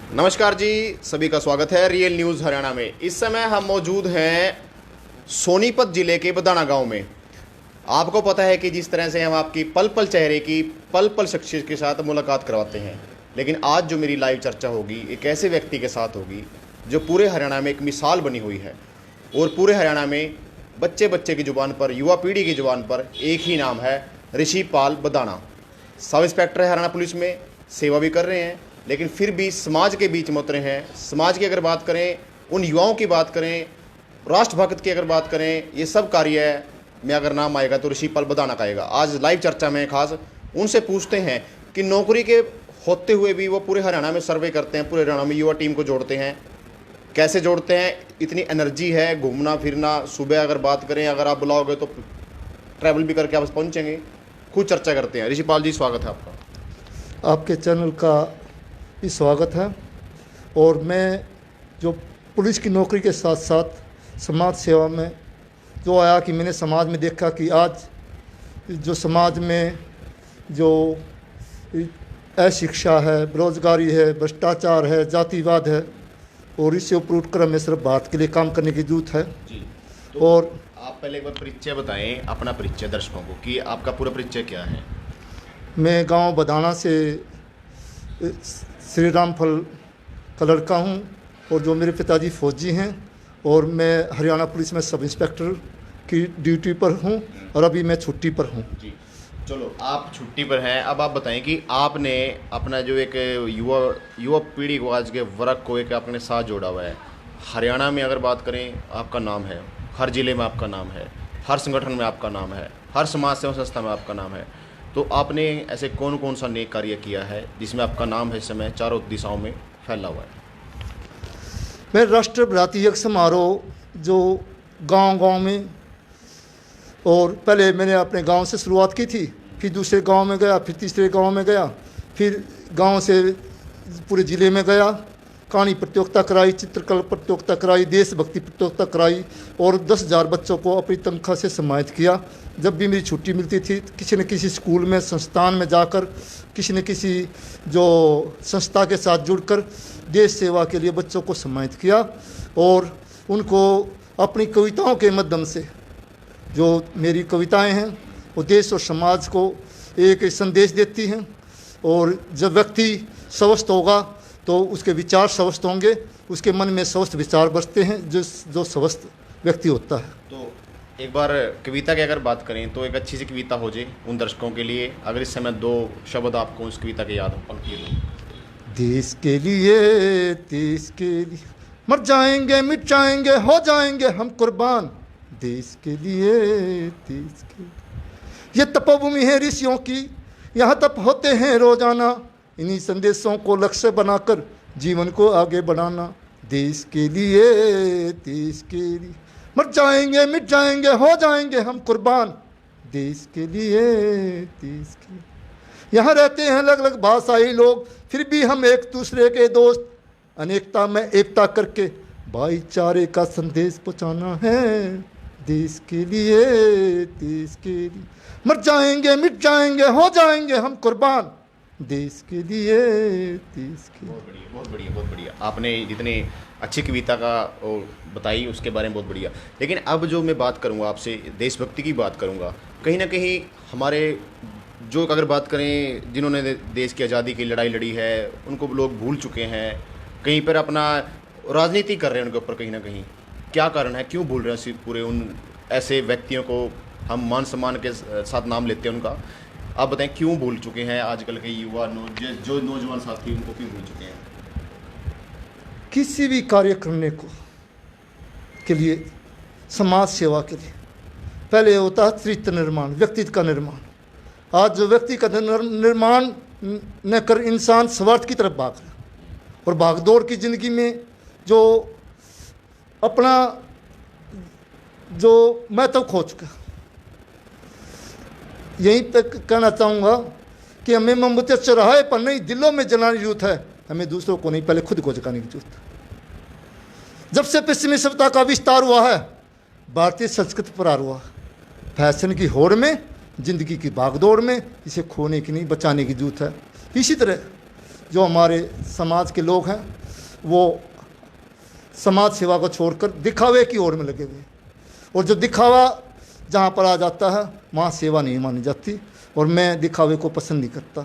नमस्कार जी, सभी का स्वागत है रियल न्यूज़ हरियाणा में। इस समय हम मौजूद हैं सोनीपत जिले के बदाना गांव में। आपको पता है कि जिस तरह से हम आपकी पल पल चेहरे की पल पल शख्सियत के साथ मुलाकात करवाते हैं, लेकिन आज जो मेरी लाइव चर्चा होगी एक ऐसे व्यक्ति के साथ होगी जो पूरे हरियाणा में एक मिसाल बनी हुई है। और पूरे हरियाणा में बच्चे बच्चे की ज़ुबान पर, युवा पीढ़ी की ज़ुबान पर एक ही नाम है, ऋषिपाल बदाना। सब इंस्पेक्टर है हरियाणा पुलिस में, सेवा भी कर रहे हैं, लेकिन फिर भी समाज के बीच में उतरे हैं। समाज की अगर बात करें, उन युवाओं की बात करें, राष्ट्रभक्त की अगर बात करें, ये सब कार्य में अगर नाम आएगा तो ऋषिपाल बदाना का आएगा। आज लाइव चर्चा में खास उनसे पूछते हैं कि नौकरी के होते हुए भी वो पूरे हरियाणा में सर्वे करते हैं, पूरे हरियाणा में युवा टीम को जोड़ते हैं। कैसे जोड़ते हैं, इतनी एनर्जी है, घूमना फिरना। सुबह अगर बात करें, अगर आप बुलाओगे तो ट्रैवल भी करके आप पहुँचेंगे। खुद चर्चा करते हैं। ऋषिपाल जी, स्वागत है आपका। आपके चैनल का भी स्वागत है। और मैं जो पुलिस की नौकरी के साथ साथ समाज सेवा में जो आया कि मैंने समाज में देखा कि आज जो समाज में जो अशिक्षा है, बेरोजगारी है, भ्रष्टाचार है, जातिवाद है, और इससे ऊपर उठकर हमें सिर्फ भारत के लिए काम करने की जरूरत है जी। तो और आप पहले एक बार परिचय बताएं, अपना परिचय दर्शकों को, कि आपका पूरा परिचय क्या है। मैं गांव बदाना से श्री राम फल का लड़का हूं, और जो मेरे पिताजी फौजी हैं, और मैं हरियाणा पुलिस में सब इंस्पेक्टर की ड्यूटी पर हूं, और अभी मैं छुट्टी पर हूं। जी, चलो आप छुट्टी पर हैं। अब आप बताएं कि आपने अपना जो एक युवा पीढ़ी को, आज के वर्ग को एक अपने साथ जोड़ा हुआ है। हरियाणा में अगर बात करें, आपका नाम है, हर ज़िले में आपका नाम है, हर संगठन में आपका नाम है, हर समाज सेवा संस्था में आपका नाम है। तो आपने ऐसे कौन कौन सा नेक कार्य किया है जिसमें आपका नाम है इस समय चारों दिशाओं में फैला हुआ है। मैं राष्ट्रव्यापी एक समारोह जो गांव में, और पहले मैंने अपने गांव से शुरुआत की थी, फिर दूसरे गांव में गया, फिर तीसरे गांव में गया, फिर गांव से पूरे ज़िले में गया। कहानी प्रतियोगिता कराई, चित्रकला प्रतियोगिता कराई, देशभक्ति प्रतियोगिता कराई, और 10,000 बच्चों को अपनी तनख्वाह से सम्मानित किया। जब भी मेरी छुट्टी मिलती थी, किसी न किसी स्कूल में, संस्थान में जाकर, किसी न किसी जो संस्था के साथ जुड़कर देश सेवा के लिए बच्चों को सम्मानित किया, और उनको अपनी कविताओं के माध्यम से, जो मेरी कविताएं हैं, वो देश और समाज को एक संदेश देती हैं। और जब व्यक्ति स्वस्थ होगा तो उसके विचार स्वस्थ होंगे, उसके मन में स्वस्थ विचार बसते हैं, जो स्वस्थ व्यक्ति होता है। तो एक बार कविता की अगर बात करें तो एक अच्छी सी कविता हो जाए उन दर्शकों के लिए। अगर इस समय 2 शब्द आपको उस कविता के याद हो, पंक्ति हो। देश के लिए मर जाएंगे, मिट जाएंगे, हो जाएंगे हम कुर्बान। देश के लिए ये तपोभूमि है ऋषियों की, यहाँ तप होते हैं रोजाना। इन्हीं संदेशों को लक्ष्य बनाकर जीवन को आगे बढ़ाना। देश के लिए मर जाएंगे, मिट जाएंगे, हो जाएंगे हम कुर्बान। देश के लिए यहाँ रहते हैं अलग अलग भाषाई लोग, फिर भी हम एक दूसरे के दोस्त। अनेकता में एकता करके भाईचारे का संदेश पहुँचाना है। देश के लिए मर जाएंगे, मिट जाएंगे, हो जाएंगे हम कुर्बान। देश के लिए बहुत बढ़िया। आपने जितने अच्छी कविता का बताई उसके बारे में बहुत बढ़िया। लेकिन अब जो मैं बात करूँगा आपसे, देशभक्ति की बात करूँगा। कहीं ना कहीं हमारे जो अगर बात करें, जिन्होंने देश की आज़ादी की लड़ाई लड़ी है, उनको लोग भूल चुके हैं। कहीं पर अपना राजनीति कर रहे हैं उनके ऊपर। कहीं ना कहीं क्या कारण है, क्यों भूल रहे हैं पूरे उन ऐसे व्यक्तियों को? हम मान सम्मान के साथ नाम लेते हैं उनका। आप बताएं क्यों भूल चुके हैं आजकल के युवा, जो नौजवान साथी, उनको क्यों भूल चुके हैं? किसी भी कार्य करने के लिए, समाज सेवा के लिए पहले होता है चरित्र निर्माण, व्यक्तित्व का निर्माण। आज जो व्यक्ति का निर्माण न कर इंसान स्वार्थ की तरफ भाग रहा, और भागदौड़ की ज़िंदगी में जो अपना जो महत्व खो चुका। यहीं तक कहना चाहूँगा कि हमें मोमबत्ती चौराहे पर नहीं, दिलों में जलाने की जरूरत है। हमें दूसरों को नहीं, पहले खुद को जगाने की जरूरत है। जब से पश्चिमी सभ्यता का विस्तार हुआ है, भारतीय संस्कृति प्रहार हुआ। फैशन की होड़ में, ज़िंदगी की भागदौड़ में इसे खोने की नहीं, बचाने की जरूरत है। इसी तरह जो हमारे समाज के लोग हैं, वो समाज सेवा को छोड़कर दिखावे की ओर में लगे हुए। और जो दिखावा जहाँ पर आ जाता है वहाँ सेवा नहीं मानी जाती, और मैं दिखावे को पसंद नहीं करता।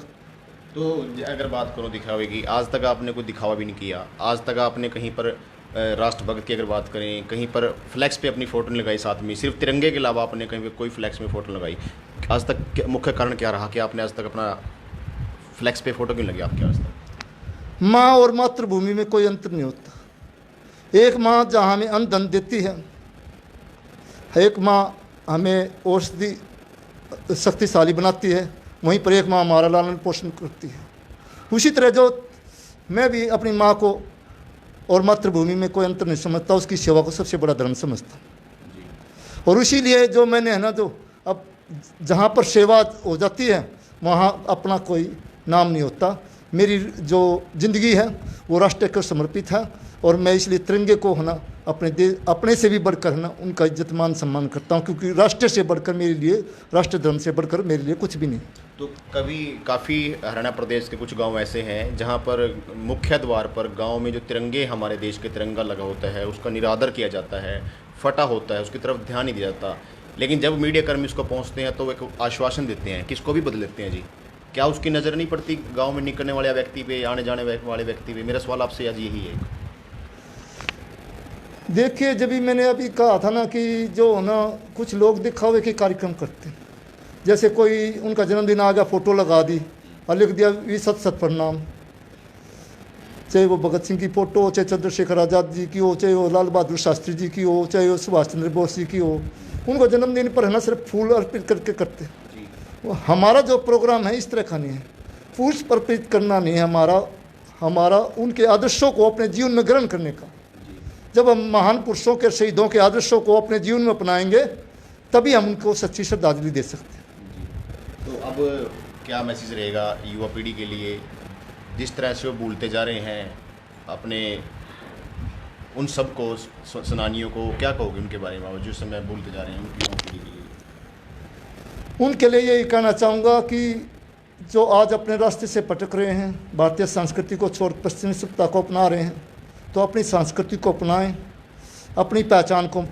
तो अगर बात करो दिखावे की, आज तक आपने कोई दिखावा भी नहीं किया। आज तक आपने कहीं पर राष्ट्रभक्त की अगर बात करें, कहीं पर फ्लैक्स पे अपनी फ़ोटो नहीं लगाई साथ में, सिर्फ तिरंगे के अलावा आपने कहीं पर कोई फ्लैक्स में फ़ोटो लगाई। आज तक मुख्य कारण क्या रहा कि आपने आज तक अपना फ्लैक्स पे फ़ोटो क्यों लगी आपके आज तक? माँ और मातृभूमि में कोई अंतर नहीं होता। एक माँ जहाँ हमें अन्न धन देती है, एक माँ हमें औषधि शक्तिशाली बनाती है, वहीं पर एक माँ हमारा लालन पोषण करती है। उसी तरह जो मैं भी अपनी माँ को और मातृभूमि में कोई अंतर नहीं समझता, उसकी सेवा को सबसे बड़ा धर्म समझता। और इसीलिए जो मैंने है ना, जो अब जहाँ पर सेवा हो जाती है वहाँ अपना कोई नाम नहीं होता। मेरी जो ज़िंदगी है वो राष्ट्र को समर्पित है, और मैं इसलिए तिरंगे को है ना अपने से भी बढ़कर है ना उनका इज्जत मान सम्मान करता हूँ, क्योंकि राष्ट्र से बढ़कर मेरे लिए, राष्ट्र धर्म से बढ़कर मेरे लिए कुछ भी नहीं। तो कभी काफ़ी हरियाणा प्रदेश के कुछ गांव ऐसे हैं जहां पर मुख्य द्वार पर गांव में जो तिरंगे, हमारे देश के तिरंगा लगा होता है, उसका निरादर किया जाता है, फटा होता है, उसकी तरफ ध्यान नहीं दिया जाता। लेकिन जब मीडिया कर्मी उसको पहुंचते हैं तो वो एक आश्वासन देते हैं, किसको भी बदल देते हैं जी। क्या उसकी नज़र नहीं पड़ती गाँव में निकलने वाले व्यक्ति पे, आने जाने वाले व्यक्ति पे? मेरा सवाल आपसे आज यही है। देखिए, जब भी मैंने अभी कहा था ना कि जो ना कुछ लोग दिखावे के कार्यक्रम करते हैं, जैसे कोई उनका जन्मदिन आ गया, फ़ोटो लगा दी और लिख दिया वी सत सत प्रणाम, चाहे वो भगत सिंह की फ़ोटो हो, चाहे चंद्रशेखर आज़ाद जी की हो, चाहे वो लाल बहादुर शास्त्री जी की हो, चाहे वो सुभाष चंद्र बोस जी की हो, उनको जन्मदिन पर है ना सिर्फ फूल अर्पित करके करते। हमारा जो प्रोग्राम है इस तरह का नहीं है, फूल अर्पित करना नहीं है हमारा उनके आदर्शों को अपने जीवन में ग्रहण करने का। जब हम महान पुरुषों के, शहीदों के आदर्शों को अपने जीवन में अपनाएंगे तभी हम उनको सच्ची श्रद्धांजलि दे सकते हैं। तो अब क्या मैसेज रहेगा युवा पीढ़ी के लिए, जिस तरह से वो भूलते जा रहे हैं अपने उन सब को, सेनानियों को क्या कहोगे उनके बारे में, जिस समय भूलते जा रहे हैं उनकी युवा पीढ़ी के लिए? उनके लिए यही कहना चाहूँगा कि जो आज अपने रास्ते से भटक रहे हैं, भारतीय संस्कृति को छोड़ पश्चिमी सभ्यता को अपना रहे हैं, तो अपनी संस्कृति को अपनाएं, अपनी पहचान को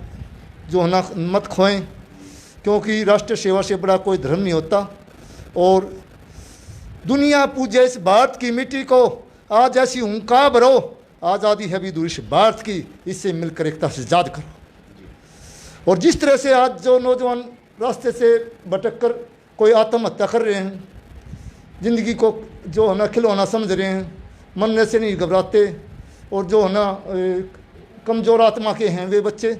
जो है ना मत खोएं, क्योंकि राष्ट्र सेवा से बड़ा कोई धर्म नहीं होता। और दुनिया पूजे इस भारत की मिट्टी को, आज ऐसी हुंकार भरो, आज़ादी है भी दूर इस भारत की, इससे मिलकर एकता से आज़ाद करो। और जिस तरह से आज जो नौजवान रास्ते से भटक कर कोई आत्महत्या कर रहे हैं, ज़िंदगी को जो है ना खिलौना समझ रहे हैं, मरने से नहीं घबराते, और जो है ना कमज़ोर आत्मा के हैं वे बच्चे,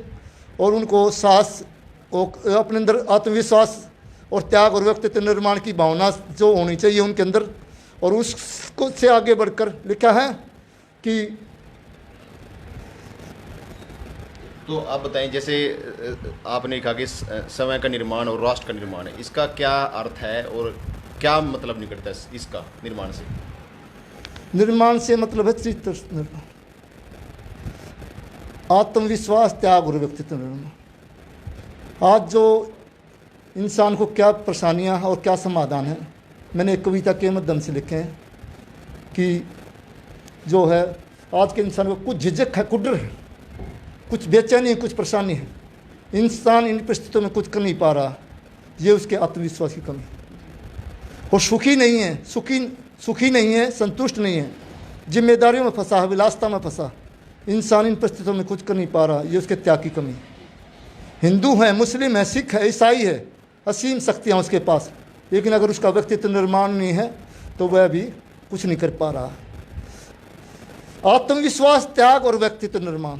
और उनको साहस और अपने अंदर आत्मविश्वास और त्याग और व्यक्तित्व निर्माण की भावना जो होनी चाहिए उनके अंदर, और उसको से आगे बढ़कर लिखा है कि। तो आप बताएं, जैसे आपने कहा कि समय का निर्माण और राष्ट्र का निर्माण है, इसका क्या अर्थ है और क्या मतलब निकलता है इसका निर्माण से? निर्माण से मतलब है चरित्र निर्माण, आत्मविश्वास, त्याग और व्यक्तित्व निर्माण। आज जो इंसान को क्या परेशानियां और क्या समाधान है, मैंने एक कविता के माध्यम से लिखे हैं कि जो है आज के इंसान को कुछ झिझक है, कुडर है, कुछ बेचैनी है, कुछ परेशानी है, इंसान इन परिस्थितियों में कुछ कर नहीं पा रहा, ये उसके आत्मविश्वास की कमी। और सुखी नहीं है, सुखी नहीं है, संतुष्ट नहीं है, जिम्मेदारियों में फंसा है, विलासता में फंसा, इंसान इन परिस्थितियों में कुछ कर नहीं पा रहा, ये उसके त्याग की कमी। हिंदू है, मुस्लिम है, सिख है, ईसाई है, असीम शक्तियाँ उसके पास, लेकिन अगर उसका व्यक्तित्व निर्माण नहीं है तो वह भी कुछ नहीं कर पा रहा है। आत्मविश्वास, त्याग और व्यक्तित्व निर्माण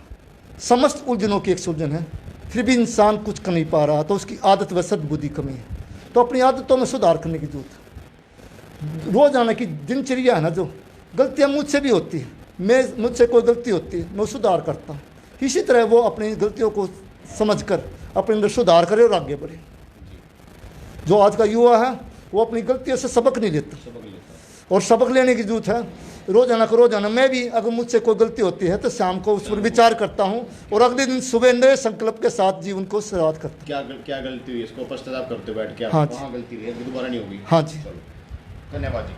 समस्त उलझनों की एक सुलझन है, फिर भी इंसान कुछ कर नहीं पा रहा, तो उसकी आदत व सद्बुद्धि कमी है। तो अपनी आदतों में सुधार करने की जरूरत है। रोजाना की दिनचर्या है ना, जो गलतियाँ मुझसे भी होती है, मुझसे कोई गलती होती है, मैं सुधार करता हूँ, इसी तरह वो अपनी गलतियों को समझकर अपने अंदर सुधार करे और आगे बढ़े। जो आज का युवा है वो अपनी गलतियों से सबक नहीं लेता, और सबक लेने की जरूरत है। रोजाना मैं भी अगर मुझसे कोई गलती होती है तो शाम को उस पर विचार करता हूँ, और अगले दिन सुबह नए संकल्प के साथ जीवन को शुरुआत करता हूँ। क्या गलती हुई, इसको पश्चाताप करते हो बैठ के, हाँ वहाँ गलती हुई है, दोबारा नहीं होगी। हाँ जी, धन्यवाद जी।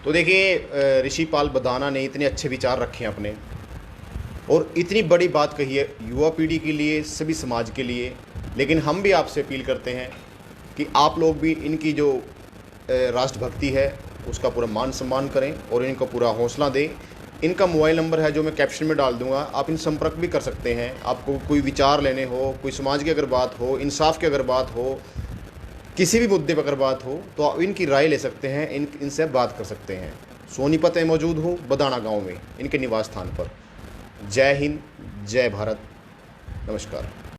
तो देखिए, ऋषिपाल बदाना ने इतने अच्छे विचार रखे हैं अपने, और इतनी बड़ी बात कही है युवा पीढ़ी के लिए, सभी समाज के लिए। लेकिन हम भी आपसे अपील करते हैं कि आप लोग भी इनकी जो राष्ट्रभक्ति है उसका पूरा मान सम्मान करें और इनको पूरा हौसला दें। इनका मोबाइल नंबर है जो मैं कैप्शन में डाल दूंगा, आप इन संपर्क भी कर सकते हैं। आपको कोई विचार लेने हो, कोई समाज की अगर बात हो, इंसाफ की अगर बात हो, किसी भी मुद्दे पर अगर बात हो तो आप इनकी राय ले सकते हैं, इनसे बात कर सकते हैं। सोनीपत में मौजूद हूँ, बदाना गांव में, इनके निवास स्थान पर। जय हिंद, जय भारत, नमस्कार।